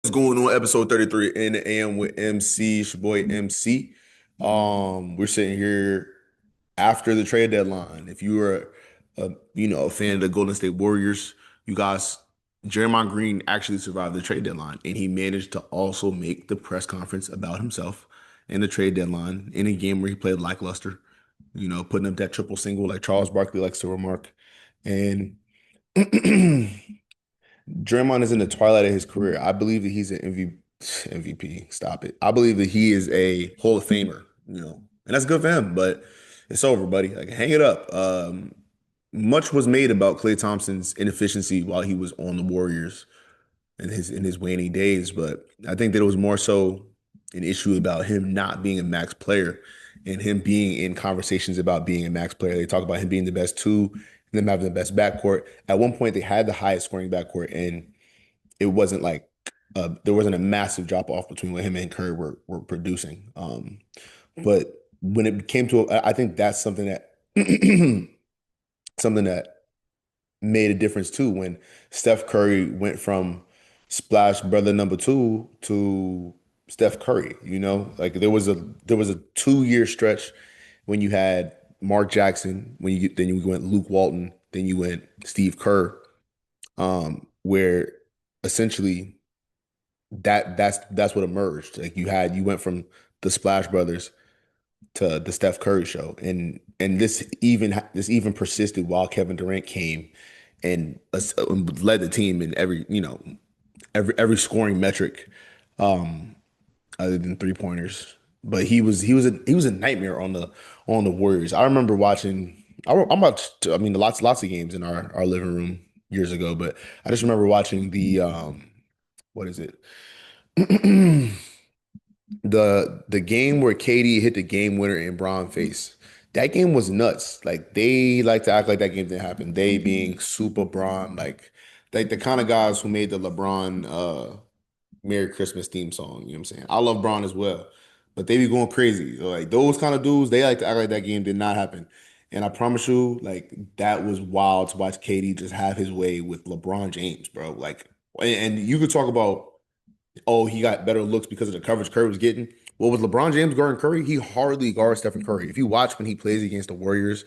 What's going on? Episode 33 in the AM with MC. It's your boy MC. We're sitting here after the trade deadline. If you were a fan of the Golden State Warriors, you guys, Jeremiah Green actually survived the trade deadline, and he managed to also make the press conference about himself and the trade deadline in a game where he played lackluster, putting up that triple single like Charles Barkley likes to remark. And Draymond is in the twilight of his career. I believe that he's an MVP. Stop it. I believe that he is a Hall of Famer, and that's good for him, but it's over, buddy. Like, hang it up. Much was made about Klay Thompson's inefficiency while he was on the Warriors in his waning days, but I think that it was more so an issue about him not being a max player and him being in conversations about being a max player. They talk about him being the best two and them having the best backcourt. At one point, they had the highest scoring backcourt, and it wasn't like there wasn't a massive drop off between what him and Curry were producing. But when it came to, I think that's something that something that made a difference too. When Steph Curry went from splash brother number two to Steph Curry, like there was a 2 year stretch when you had Mark Jackson, then you went Luke Walton, then you went Steve Kerr, where essentially that's what emerged. Like you went from the Splash Brothers to the Steph Curry show, and this even persisted while Kevin Durant came and led the team in every scoring metric, um, other than 3 pointers. But he was a nightmare on the Warriors. I remember watching. I'm about I mean, lots of games in our living room years ago, but I just remember watching the what is it? The game where KD hit the game winner in Braun face. That game was nuts. Like, they like to act like that game didn't happen. They being super Braun, like the kind of guys who made the LeBron Merry Christmas theme song. You know what I'm saying? I love Braun as well, but they be going crazy. So, like, those kind of dudes, they like to act like that game did not happen. And I promise you, like, that was wild to watch KD just have his way with LeBron James, bro. Like, and you could talk about, oh, he got better looks because of the coverage Curry was getting. Well, with LeBron James guarding Curry, he hardly guards Stephen Curry. If you watch when he plays against the Warriors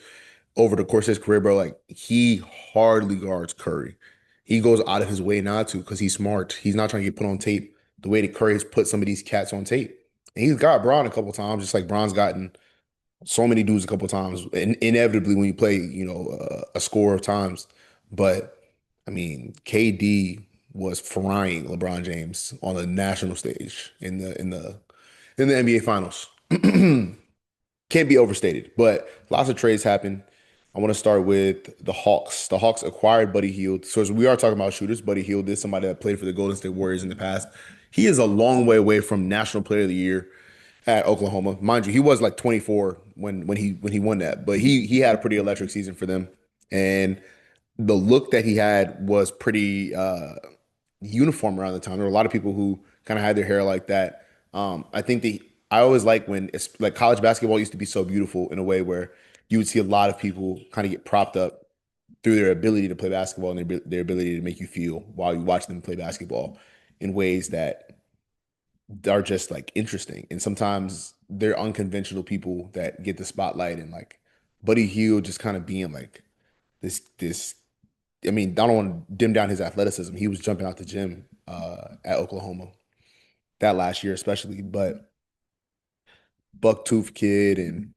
over the course of his career, bro, like, he hardly guards Curry. He goes out of his way not to because he's smart. He's not trying to get put on tape the way that Curry has put some of these cats on tape. And he's got Braun a couple times, just like Braun's gotten so many dudes a couple times. And inevitably, when you play, a score of times. But I mean, KD was frying LeBron James on the national stage in the NBA Finals. Can't be overstated, but lots of trades happen. I want to start with the Hawks. The Hawks acquired Buddy Hield. So, as we are talking about shooters, Buddy Hield is somebody that played for the Golden State Warriors in the past. He is a long way away from National Player of the Year at Oklahoma. Mind you, he was like 24 when he won that, but he had a pretty electric season for them. And the look that he had was pretty uniform around the time. There were a lot of people who kind of had their hair like that. I always like when it's like college basketball used to be so beautiful in a way where you would see a lot of people kind of get propped up through their ability to play basketball and their ability to make you feel while you watch them play basketball in ways that are just like interesting. And sometimes they're unconventional people that get the spotlight, and like Buddy Hield just kind of being like this. I mean, I don't want to dim down his athleticism. He was jumping out the gym at Oklahoma that last year, especially, but bucktooth kid and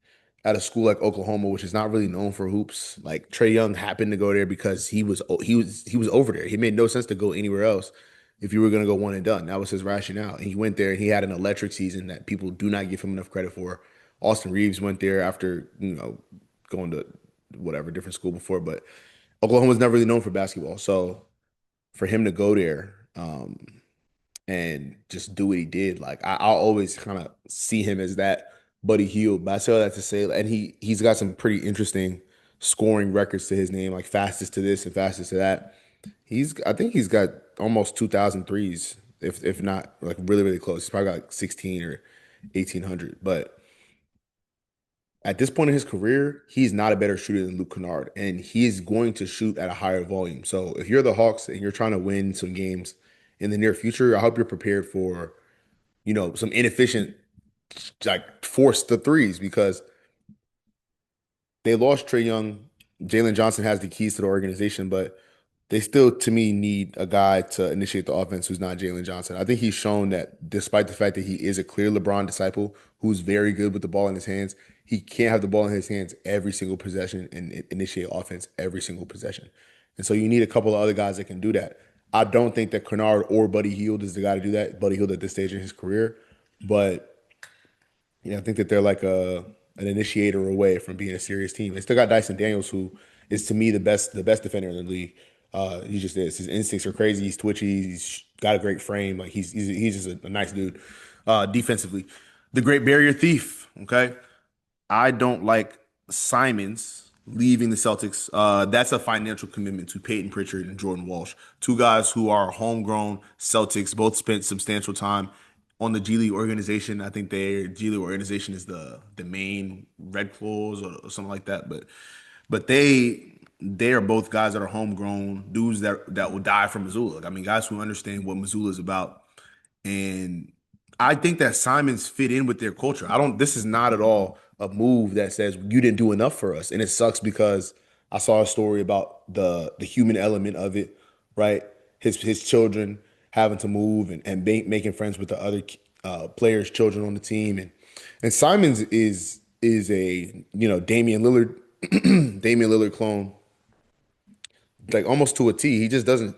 at a school like Oklahoma, which is not really known for hoops. Like, Trey Young happened to go there because he was over there. He made no sense to go anywhere else if you were going to go one and done. That was his rationale. And he went there and he had an electric season that people do not give him enough credit for. Austin Reeves went there after, going to whatever different school before, but Oklahoma's never really known for basketball. So for him to go there, and just do what he did. Like, I'll always kind of see him as that Buddy Hield. But I say all that to say, and he's got some pretty interesting scoring records to his name, like fastest to this and fastest to that. I think he's got almost 2,000 threes, if not like really, really close. He's probably got like 16 or 1,800. But at this point in his career, he's not a better shooter than Luke Kennard, and he is going to shoot at a higher volume. So if you're the Hawks and you're trying to win some games in the near future. I hope you're prepared for, some inefficient, like force the threes because they lost Trey Young. Jalen Johnson has the keys to the organization, but they still, to me, need a guy to initiate the offense who's not Jalen Johnson. I think he's shown that despite the fact that he is a clear LeBron disciple who's very good with the ball in his hands, he can't have the ball in his hands every single possession and initiate offense every single possession. And so you need a couple of other guys that can do that. I don't think that Kennard or Buddy Hield is the guy to do that. Buddy Hield at this stage in his career, but I think that they're like an initiator away from being a serious team. They still got Dyson Daniels, who is to me the best defender in the league. He just is. His instincts are crazy. He's twitchy. He's got a great frame. Like he's just a nice dude. Defensively, the Great Barrier Thief. Okay, I don't like Simons leaving the Celtics. That's a financial commitment to Peyton Pritchard and Jordan Walsh, two guys who are homegrown Celtics, both spent substantial time on the G League organization. I think their G League organization is the main Red Claws or something like that. But they are both guys that are homegrown dudes that will die for Missoula. I mean, guys who understand what Missoula is about. And I think that Simons fit in with their culture. I don't. This is not at all a move that says you didn't do enough for us, and it sucks because I saw a story about the human element of it, right? His children having to move and making friends with the other players' children on the team, and Simons is a Damian Lillard Damian Lillard clone, like almost to a T. He just doesn't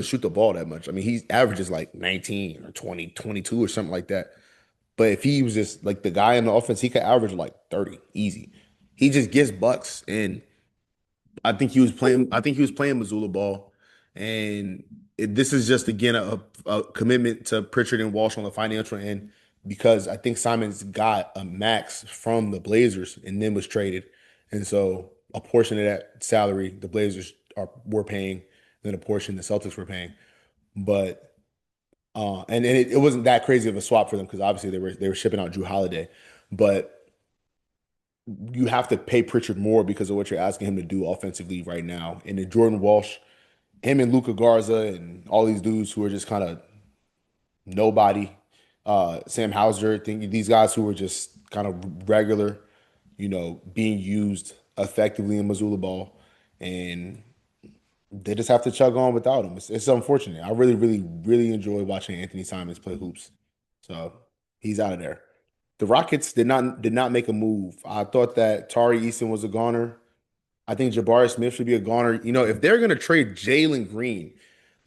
shoot the ball that much. I mean, he averages like 19 or 20, 22 or something like that. But if he was just like the guy in the offense, he could average like 30 easy. He just gets bucks. And I think he was playing Missoula ball. And this is just again a commitment to Pritchard and Walsh on the financial end because I think Simons got a max from the Blazers and then was traded. And so a portion of that salary the Blazers were paying, then a portion the Celtics were paying. But and it wasn't that crazy of a swap for them because obviously they were shipping out Drew Holiday, but you have to pay Pritchard more because of what you're asking him to do offensively right now. And then Jordan Walsh, him and Luka Garza and all these dudes who are just kind of nobody, Sam Hauser, these guys who were just kind of regular, being used effectively in Missoula ball, and they just have to chug on without him. It's unfortunate. I really, really, really enjoy watching Anthony Simons play hoops. So he's out of there. The Rockets did not make a move. I thought that Tari Eason was a goner. I think Jabari Smith should be a goner. If they're gonna trade Jalen Green,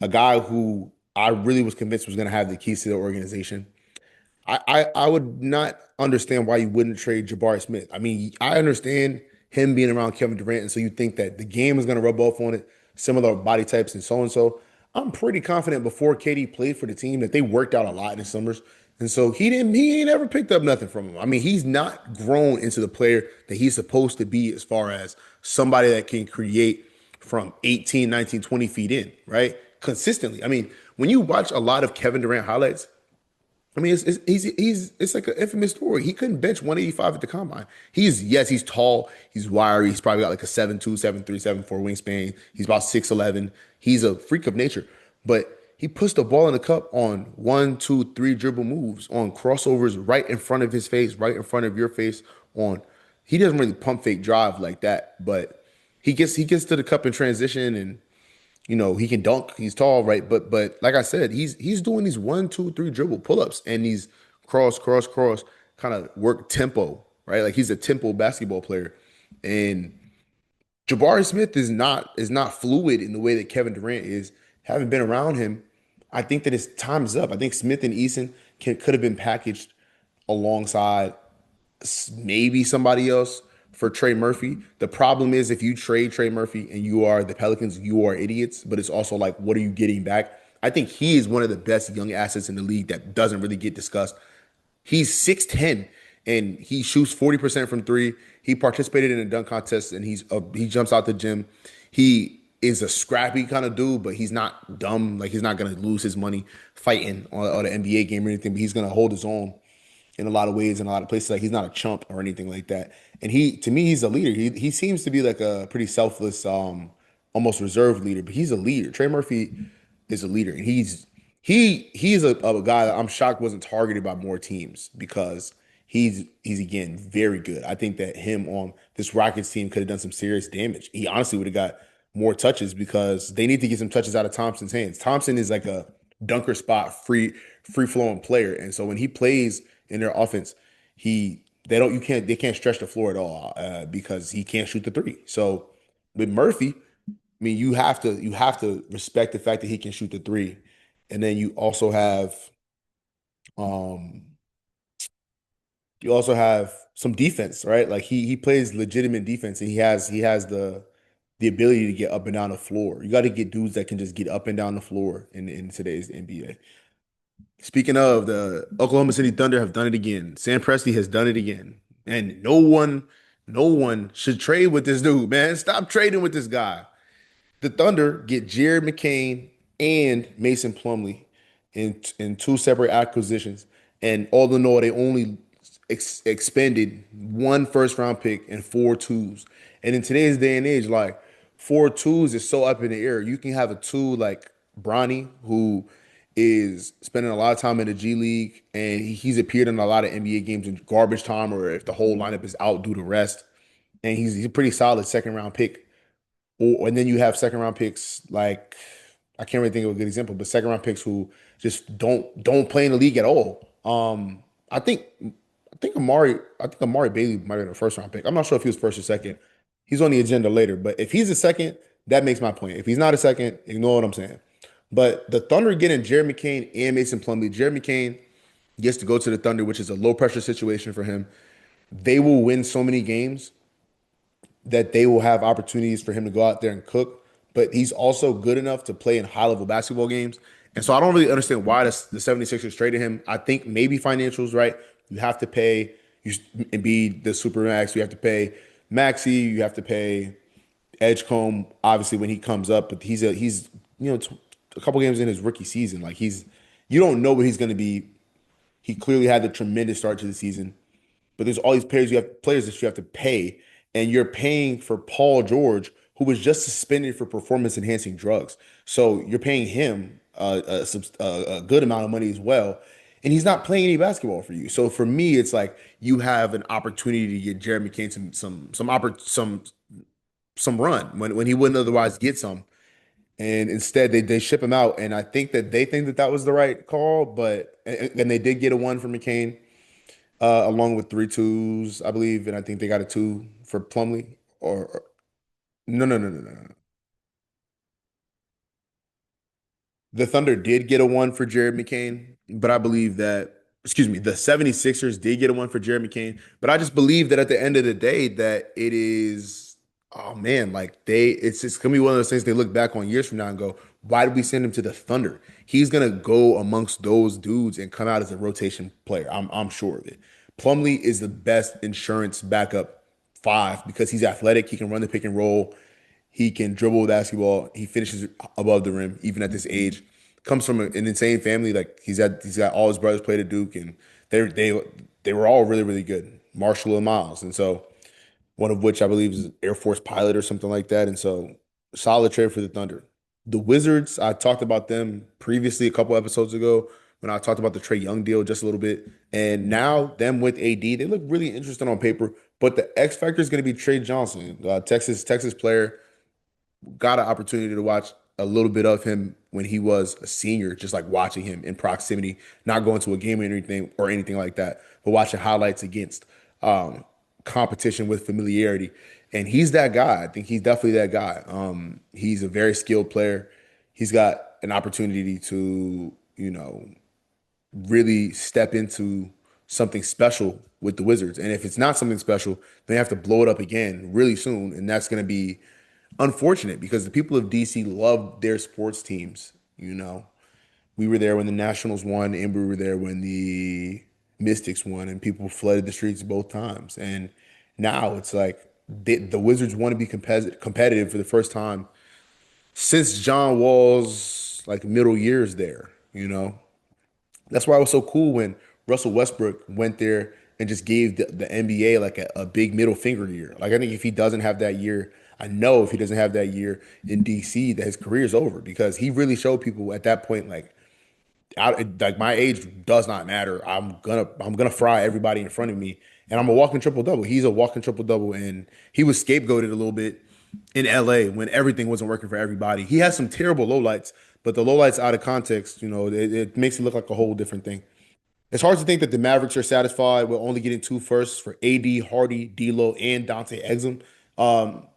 a guy who I really was convinced was gonna have the keys to the organization, I would not understand why you wouldn't trade Jabari Smith. I mean, I understand him being around Kevin Durant, and so you think that the game is going to rub off on it, similar body types and so and so. I'm pretty confident before KD played for the team that they worked out a lot in the summers, and so he ain't ever picked up nothing from him. I mean, he's not grown into the player that he's supposed to be as far as somebody that can create from 18, 19, 20 feet in, right? Consistently. I mean, when you watch a lot of Kevin Durant highlights, I mean, it's like an infamous story. He couldn't bench 185 at the combine. He's tall, he's wiry, he's probably got like a 7'2", 7'3", 7'4" wingspan. He's about 6'11". He's a freak of nature. But he puts the ball in the cup on 1, 2, 3 dribble moves, on crossovers right in front of his face, right in front of your face. On He doesn't really pump fake drive like that, but he gets to the cup in transition and he can dunk. He's tall, right? But like I said, he's doing these 1, 2, 3 dribble pull-ups and these cross kind of work tempo, right? Like he's a tempo basketball player. And Jabari Smith is not fluid in the way that Kevin Durant is. Having been around him, I think that his time is up. I think Smith and Eason could have been packaged alongside maybe somebody else for Trey Murphy. The problem is if you trade Trey Murphy and you are the Pelicans, you are idiots. But it's also like, what are you getting back? I think he is one of the best young assets in the league that doesn't really get discussed. He's 6'10" and he shoots 40% from three. He participated in a dunk contest and he jumps out the gym. He is a scrappy kind of dude, but he's not dumb. Like he's not gonna lose his money fighting on an NBA game or anything, but he's gonna hold his own in a lot of ways in a lot of places. Like he's not a chump or anything like that. And to me, he's a leader. He seems to be like a pretty selfless, almost reserved leader, but he's a leader. Trey Murphy is a leader, and He's a guy that I'm shocked wasn't targeted by more teams because he's again very good. I think that him on this Rockets team could have done some serious damage. He honestly would have got more touches because they need to get some touches out of Thompson's hands. Thompson is like a dunker spot free flowing player, and so when he plays in their offense, he they can't stretch the floor at all because he can't shoot the three. So with Murphy, I mean, you have to respect the fact that he can shoot the three, and then um you also have some defense, right? Like he plays legitimate defense, and he has the ability to get up and down the floor. You got to get dudes that can just get up and down the floor in today's NBA. Speaking of, the Oklahoma City Thunder have done it again. Sam Presti has done it again, and no one should trade with this dude, man. Stop trading with this guy. The Thunder get Jared McCain and Mason Plumlee in two separate acquisitions, and all in all, they only expended one first round pick and four twos. And in today's day and age, like four twos is so up in the air. You can have a two like Bronny, who is spending a lot of time in the G League, and he's appeared in a lot of NBA games in garbage time, or if the whole lineup is out due to rest. And he's a pretty solid second round pick. And then you have second round picks like I can't really think of a good example, but second round picks who just don't play in the league at all. I think Amari Bailey might have been a first round pick. I'm not sure if he was first or second. He's on the agenda later, but if he's a second, that makes my point. If he's not a second, ignore what I'm saying. But the Thunder getting Jared McCain and Mason Plumlee. Jared McCain gets to go to the Thunder, which is a low pressure situation for him. They will win so many games that they will have opportunities for him to go out there and cook, but he's also good enough to play in high level basketball games. And so I don't really understand why the 76ers traded him. I think maybe financials, right? You have to pay you and be the super max. You have to pay Maxi. You have to pay Edgecombe, obviously when he comes up. But he's a couple games in his rookie season. Like you don't know what he's going to be. He clearly had the tremendous start to the season. But there's all these players that you have to pay, and you're paying for Paul George, who was just suspended for performance enhancing drugs. So you're paying him a good amount of money as well, and he's not playing any basketball for you. So for me, it's like you have an opportunity to get Jeremy Kane some run when he wouldn't otherwise get some, and instead they ship him out. And I think that they think that that was the right call, but and they did get a one for McCain along with three twos, I believe, and I think they got a two for Plumlee. Or no. The Thunder did get a one for Jared McCain, but I believe that, excuse me, the 76ers did get a one for Jared McCain, but I just believe that at the end of the day that it is, oh man, like it's gonna be one of those things they look back on years from now and go, why did we send him to the Thunder? He's gonna go amongst those dudes and come out as a rotation player. I'm sure of it. Plumlee is the best insurance backup five because he's athletic. He can run the pick and roll. He can dribble the basketball. He finishes above the rim, even at this age. Comes from an insane family. Like he's got all his brothers played at Duke, and they were all really really good. Marshall and Miles, and so one of which I believe is an Air Force pilot or something like that. And so solid trade for the Thunder. The Wizards, I talked about them previously a couple episodes ago when I talked about the Trae Young deal just a little bit. And now them with AD, they look really interesting on paper. But the X factor is going to be Trey Johnson, Texas player. Got an opportunity to watch a little bit of him when he was a senior, just like watching him in proximity, not going to a game or anything like that, but watching highlights against competition with familiarity. And he's that guy. I think he's definitely that guy. He's a very skilled player. He's got an opportunity to, really step into something special with the Wizards. And if it's not something special, they have to blow it up again really soon. And that's going to be unfortunate because the people of DC love their sports teams. We were there when the Nationals won, and we were there when the Mystics won, and people flooded the streets both times. And now it's like the Wizards want to be competitive for the first time since John Wall's like middle years there. That's why it was so cool when Russell Westbrook went there and just gave the NBA like a big middle finger year. Like I think if he doesn't have that year, I know if he doesn't have that year in DC, that his career is over because he really showed people at that point like like my age does not matter. I'm gonna fry everybody in front of me, and I'm a walking triple double. He's a walking triple double, and he was scapegoated a little bit in LA when everything wasn't working for everybody. He has some terrible lowlights, but the lowlights out of context, it makes it look like a whole different thing. It's hard to think that the Mavericks are satisfied with only getting two firsts for AD, Hardy, D'Lo, and Dante Exum. Um,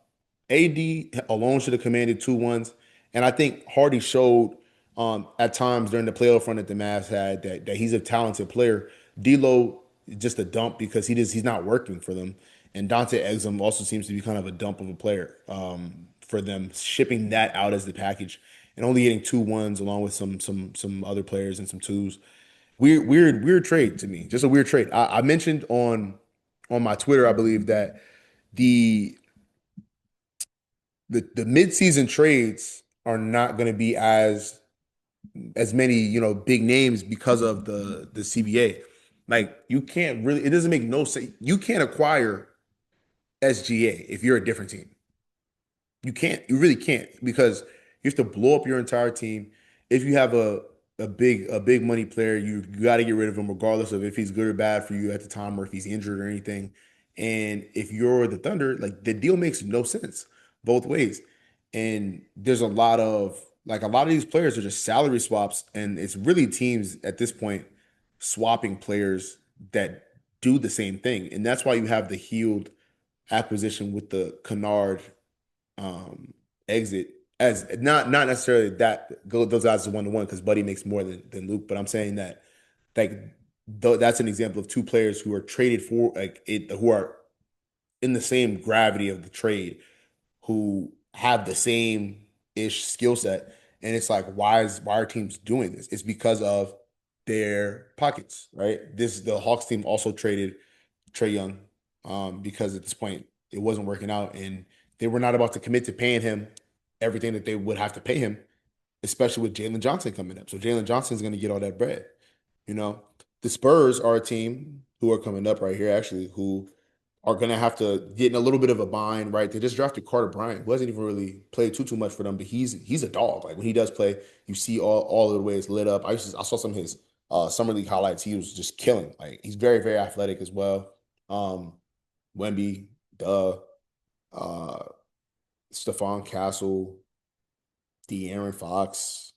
AD alone should have commanded 2 1s. And I think Hardy showed at times during the playoff run that the Mavs had that he's a talented player. D'Lo just a dump because he's not working for them. And Dante Exum also seems to be kind of a dump of a player for them, shipping that out as the package and only getting 2 1s along with some other players and some twos. Weird trade to me. Just a weird trade. I mentioned on my Twitter, I believe that the the midseason trades are not going to be as many big names because of the CBA. Like you can't really. It doesn't make no sense. You can't acquire SGA if you're a different team. You can't. You really can't because you have to blow up your entire team. If you have a big money player, you got to get rid of him regardless of if he's good or bad for you at the time or if he's injured or anything. And if you're the Thunder, like the deal makes no sense both ways. And there's a lot of these players are just salary swaps, and it's really teams at this point swapping players that do the same thing. And that's why you have the healed acquisition with the Kennard um exit as not necessarily that those guys are 1-to-1 because Buddy makes more than Luke, but I'm saying that like that's an example of two players who are traded for like it who are in the same gravity of the trade who have the same ish skill set, and it's like why are teams doing this? It's because of their pockets, right? The Hawks team also traded Trey Young because at this point it wasn't working out, and they were not about to commit to paying him everything that they would have to pay him, especially with Jalen Johnson coming up. So Jalen Johnson is going to get all that bread. You know, the Spurs are a team who are coming up right here, actually, who are going to have to get in a little bit of a bind, right? They just drafted Carter Bryant, who hasn't even really played too much for them, but he's a dog. Like when he does play, you see all of the ways lit up. I saw some of his summer league highlights. He was just killing. Like he's very athletic as well. Um, Wemby, duh, uh, Stephon Castle, De'Aaron Fox,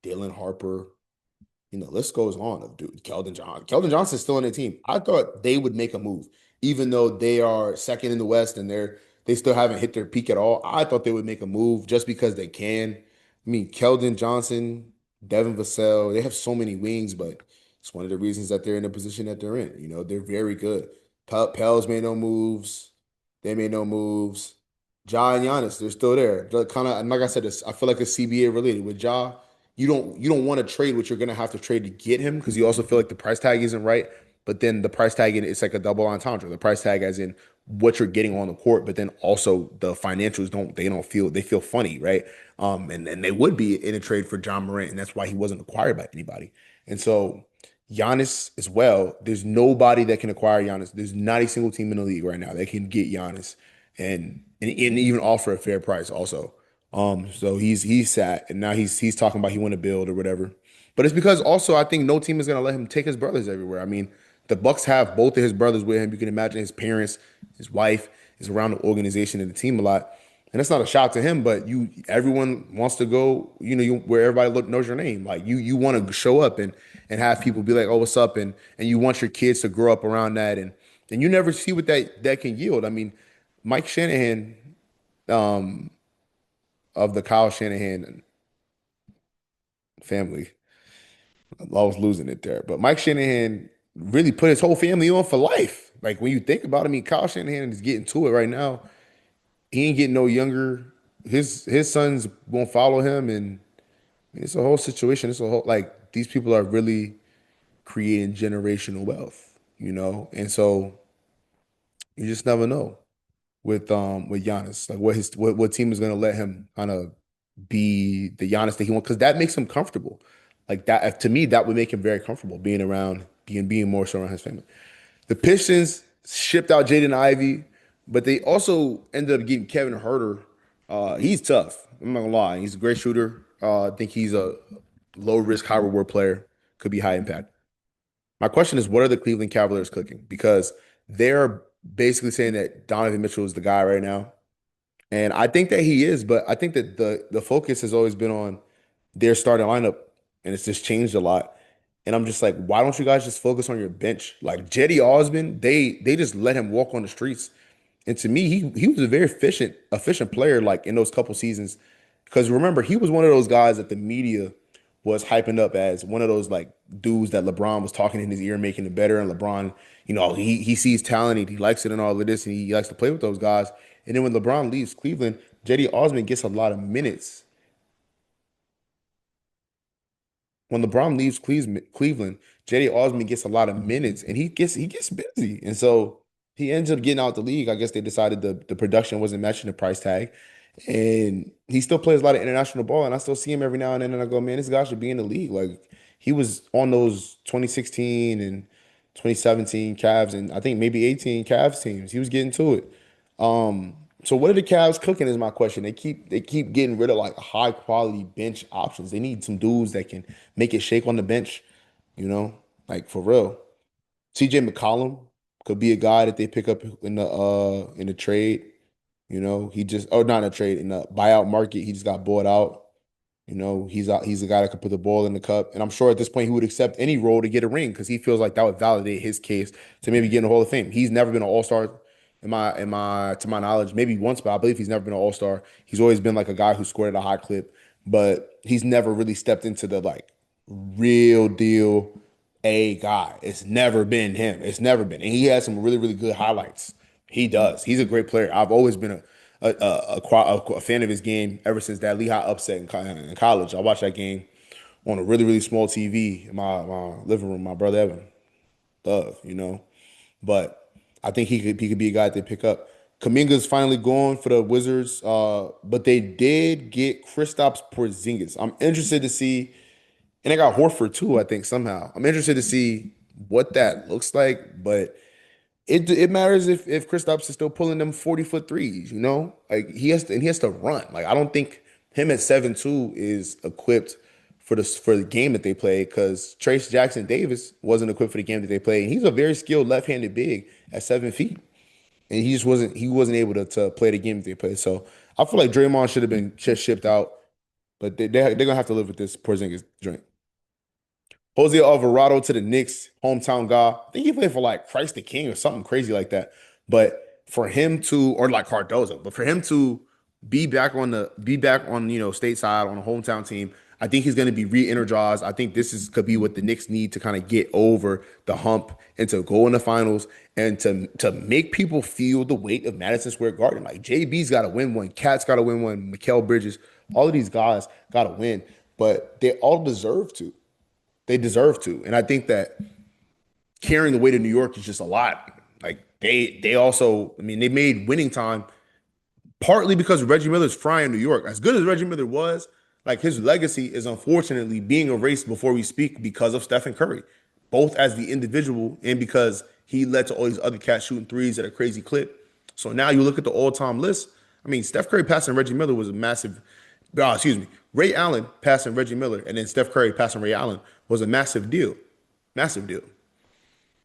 Dylan Harper. The list goes on of dude, Keldon Johnson. Keldon Johnson's still on their team. I thought they would make a move, even though they are second in the West and they still haven't hit their peak at all. I thought they would make a move just because they can. I mean, Keldon Johnson, Devin Vassell, they have so many wings, but it's one of the reasons that they're in the position that they're in. They're very good. Pels made no moves. They made no moves. Ja and Giannis, they're still there. Kind of, and like I said, I feel like it's CBA related with Ja. You don't want to trade what you're gonna have to trade to get him because you also feel like the price tag isn't right. But then the price tag it's like a double entendre. The price tag as in what you're getting on the court, but then also the financials don't feel funny, right? And they would be in a trade for John Morant, and that's why he wasn't acquired by anybody. And so Giannis as well. There's nobody that can acquire Giannis. There's not a single team in the league right now that can get Giannis and even offer a fair price also. So he's sat and now he's talking about he want to build or whatever. But it's because also I think no team is gonna let him take his brothers everywhere. I mean, the Bucks have both of his brothers with him. You can imagine his parents, his wife is around the organization and the team a lot. And that's not a shock to him, but everyone wants to go, where everybody knows your name. Like you want to show up and have people be like, "Oh, what's up?" and you want your kids to grow up around that, and you never see what that can yield. I mean, Mike Shanahan um, of the Kyle Shanahan family, I was losing it there, but Mike Shanahan really put his whole family on for life. Like when you think about it, I mean, Kyle Shanahan is getting to it right now. He ain't getting no younger. His sons won't follow him, and it's a whole situation. It's a whole like these people are really creating generational wealth. And so you just never know with Giannis, like what team is gonna let him kind of be the Giannis that he wants because that makes him comfortable. Like that to me, that would make him very comfortable being around, being more so around his family. The Pistons shipped out Jaden Ivey, but they also ended up getting Kevin Herter. He's tough. I'm not gonna lie. He's a great shooter. I think he's a low risk, high reward player, could be high impact. My question is, what are the Cleveland Cavaliers cooking? Because they're basically saying that Donovan Mitchell is the guy right now. And I think that he is, but I think that the focus has always been on their starting lineup, and it's just changed a lot. And I'm just like, why don't you guys just focus on your bench? Like Jetty Osman, they just let him walk on the streets. And to me, he was a very efficient player like in those couple seasons. Because remember, he was one of those guys that the media was hyping up as one of those like dudes that LeBron was talking in his ear, making it better. And LeBron, he sees talent, he likes it and all of this, and he likes to play with those guys. And then when LeBron leaves Cleveland, Jetty Osman gets a lot of minutes. When LeBron leaves Cleveland, Jetty Osman gets a lot of minutes and he gets busy. And so he ends up getting out the league. I guess they decided the production wasn't matching the price tag. And he still plays a lot of international ball. And I still see him every now and then. And I go, man, this guy should be in the league. Like he was on those 2016 and 2017 Cavs and I think maybe 18 Cavs teams. He was getting to it. So what are the Cavs cooking is my question. They keep getting rid of like high quality bench options. They need some dudes that can make it shake on the bench, you know, like for real. CJ McCollum could be a guy that they pick up in the trade. He just not in a trade in the buyout market. He just got bought out. He's a guy that could put the ball in the cup. And I'm sure at this point he would accept any role to get a ring because he feels like that would validate his case to maybe get in the Hall of Fame. He's never been an all-star in my to my knowledge, maybe once, but I believe he's never been an all-star. He's always been like a guy who scored at a high clip, but he's never really stepped into the like real deal A guy. It's never been him. It's never been. And he has some really, really good highlights. He does. He's a great player. I've always been a fan of his game ever since that Lehigh upset in college. I watched that game on a really, really small TV in my living room. My brother Evan, love. But I think he could be a guy they pick up. Kaminga's finally gone for the Wizards, but they did get Kristaps Porzingis. I'm interested to see, and they got Horford too. I think somehow I'm interested to see what that looks like, but it matters if Kristaps is still pulling them 40-foot threes, Like he has to run. Like I don't think him at 7'2" is equipped for the game that they play because Trace Jackson Davis wasn't equipped for the game that they play. And he's a very skilled left-handed big at 7 feet. And he wasn't able to play the game that they play. So I feel like Draymond should have been just shipped out, but they're gonna have to live with this Porzingis joint. Jose Alvarado to the Knicks, hometown guy. I think he played for like Christ the King or something crazy like that. But for him to, or like Cardozo, but for him to be back on stateside on a hometown team, I think he's going to be re-energized. I think this is could be what the Knicks need to kind of get over the hump and to go in the finals and to make people feel the weight of Madison Square Garden. Like JB's got to win one, Cat's got to win one, Mikal Bridges, all of these guys got to win, but they all deserve to. They deserve to. And I think that carrying the weight of New York is just a lot. Like they also, I mean, they made winning time partly because Reggie Miller's frying New York. As good as Reggie Miller was, like his legacy is unfortunately being erased before we speak because of Stephen Curry, both as the individual and because he led to all these other cats shooting threes at a crazy clip. So now you look at the all-time list. I mean, Steph Curry passing Reggie Miller was a massive. Excuse me, Ray Allen passing Reggie Miller, and then Steph Curry passing Ray Allen was a massive deal, massive deal.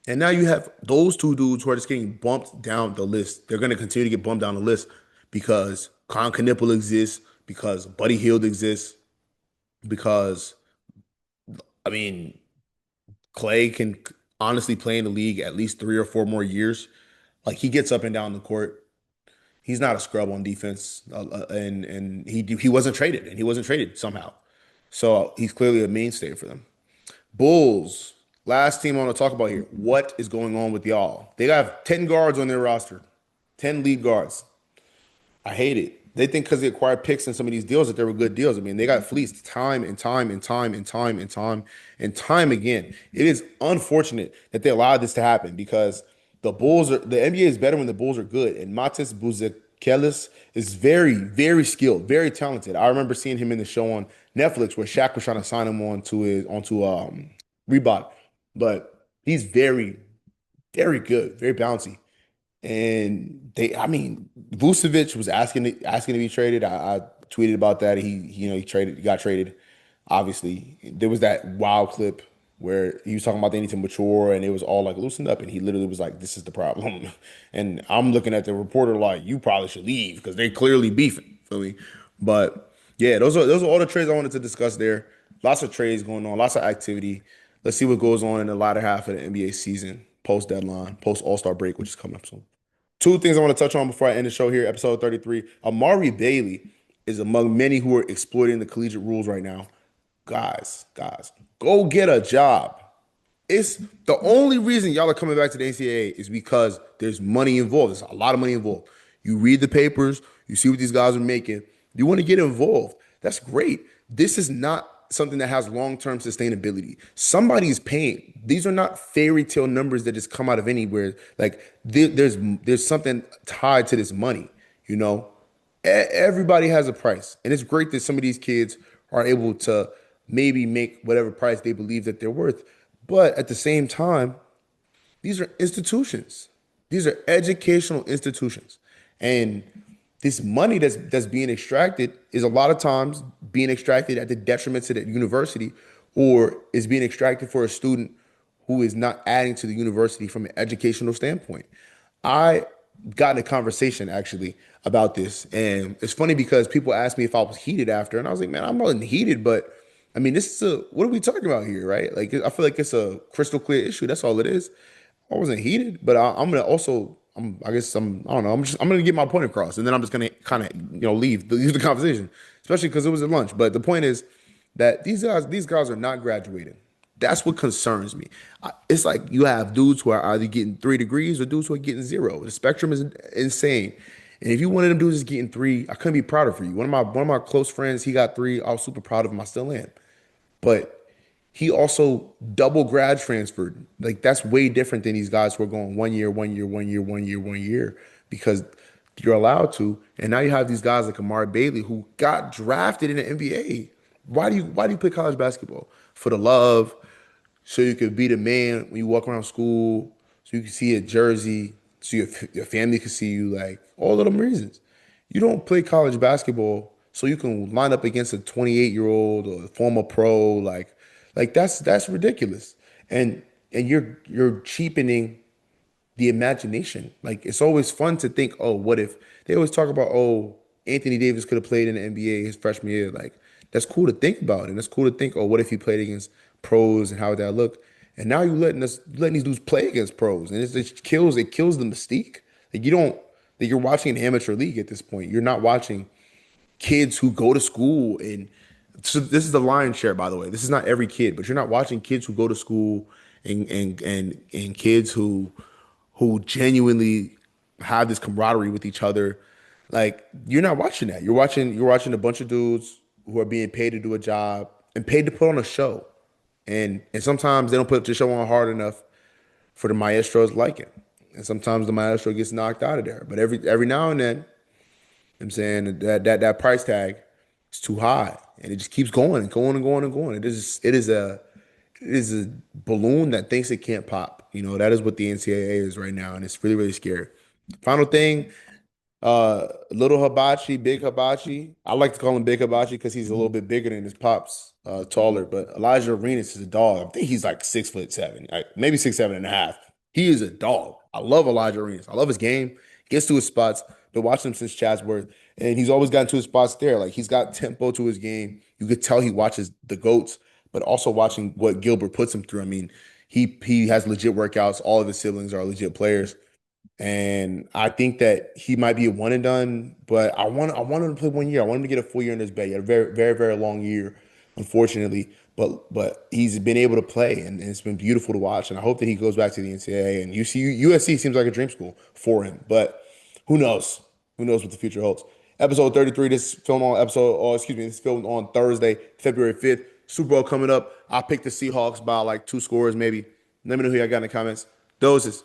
And now you have those two dudes who are just getting bumped down the list. They're going to continue to get bumped down the list because Con Knipple exists, because Buddy Hield exists, because I mean Clay can honestly play in the league at least 3 or 4 more years. Like he gets up and down the court. He's not a scrub on defense, and he wasn't traded, and he wasn't traded somehow. So he's clearly a mainstay for them. Bulls, last team I want to talk about here. What is going on with y'all? They have 10 guards on their roster, 10 lead guards. I hate it. They think because they acquired picks in some of these deals that they were good deals. I mean, they got fleeced time and time and time and time and time and time again. It is unfortunate that they allowed this to happen because the NBA is better when the Bulls are good. And Matis Buzekelis is very, very skilled, very talented. I remember seeing him in the show on Netflix where Shaq was trying to sign him onto Reebok. But he's very, very good, very bouncy. And I mean, Vucevic was asking to be traded. I tweeted about that. He got traded. Obviously, there was that wild clip where he was talking about they need to mature, and it was all like loosened up, and he literally was like, "This is the problem," and I'm looking at the reporter like, "You probably should leave because they clearly beefing." Feel me? But yeah, those are all the trades I wanted to discuss there. Lots of trades going on, lots of activity. Let's see what goes on in the latter half of the NBA season, post deadline, post All Star break, which is coming up soon. Two things I want to touch on before I end the show here, episode 33. Amari Bailey is among many who are exploiting the collegiate rules right now. Guys, go get a job. It's the only reason y'all are coming back to the NCAA is because there's money involved. There's a lot of money involved. You read the papers, you see what these guys are making. You want to get involved. That's great. This is not something that has long-term sustainability. Somebody's paying. These are not fairy tale numbers that just come out of anywhere. Like there's something tied to this money, you know? Everybody has a price. And it's great that some of these kids are able to maybe make whatever price they believe that they're worth. But at the same time, these are institutions. These are educational institutions. And this money that's being extracted is a lot of times being extracted at the detriment to the university or is being extracted for a student who is not adding to the university from an educational standpoint. I got in a conversation actually about this, and it's funny because people asked me if I was heated after, and I was like, man, I'm not heated, but I mean, this is what are we talking about here, right? Like, I feel like it's a crystal clear issue. That's all it is. I wasn't heated, but I'm gonna also, I guess I don't know. I'm gonna get my point across, and then I'm just gonna kind of, leave the conversation, especially because it was at lunch. But the point is that these guys are not graduating. That's what concerns me. It's like you have dudes who are either getting 3 degrees or dudes who are getting zero. The spectrum is insane. And if you one of them dudes is getting three, I couldn't be prouder for you. One of my close friends, he got three. I was super proud of him. I still am. But he also double grad transferred. Like that's way different than these guys who are going 1 year, 1 year, 1 year, 1 year, 1 year, because you're allowed to. And now you have these guys like Amari Bailey who got drafted in the NBA. Why do you play college basketball? For the love, so you could be the man when you walk around school, so you can see a jersey, so your family can see you, like all of them reasons. You don't play college basketball so you can line up against a 28-year-old or a former pro, like that's ridiculous. And you're cheapening the imagination. Like it's always fun to think, oh, what if they always talk about, oh, Anthony Davis could have played in the NBA his freshman year. Like that's cool to think about, and that's cool to think, oh, what if he played against pros and how would that look? And now you letting these dudes play against pros, and it kills the mystique. Like you don't like you're watching an amateur league at this point. You're not watching kids who go to school and so this is the lion's share, by the way. This is not every kid, but you're not watching kids who go to school and kids who genuinely have this camaraderie with each other. Like you're not watching that. You're watching a bunch of dudes who are being paid to do a job and paid to put on a show. And sometimes they don't put the show on hard enough for the maestro's liking. And sometimes the maestro gets knocked out of there. But every now and then, I'm saying that price tag is too high, and it just keeps going and going and going and going. It is a balloon that thinks it can't pop. That is what the NCAA is right now, and it's really really scary. Final thing, little Hibachi, big Hibachi. I like to call him Big Hibachi because he's a little bit bigger than his pops, taller. But Elijah Arenas is a dog. I think he's like 6'7", like maybe 6'7.5". He is a dog. I love Elijah Arenas. I love his game. Gets to his spots. Been watching him since Chatsworth, and he's always gotten to his spots there. Like he's got tempo to his game. You could tell he watches the goats, but also watching what Gilbert puts him through. I mean, he has legit workouts. All of his siblings are legit players. And I think that he might be a one and done, but I want him to play 1 year. I want him to get a full year in his bed. He had a very, very, very long year, unfortunately. But he's been able to play and it's been beautiful to watch. And I hope that he goes back to the NCAA. And USC seems like a dream school for him. But who knows? Who knows what the future holds? Episode 33, this is filmed on Thursday, February 5th. Super Bowl coming up. I picked the Seahawks by like 2 scores, maybe. Let me know who y'all got in the comments. Doses.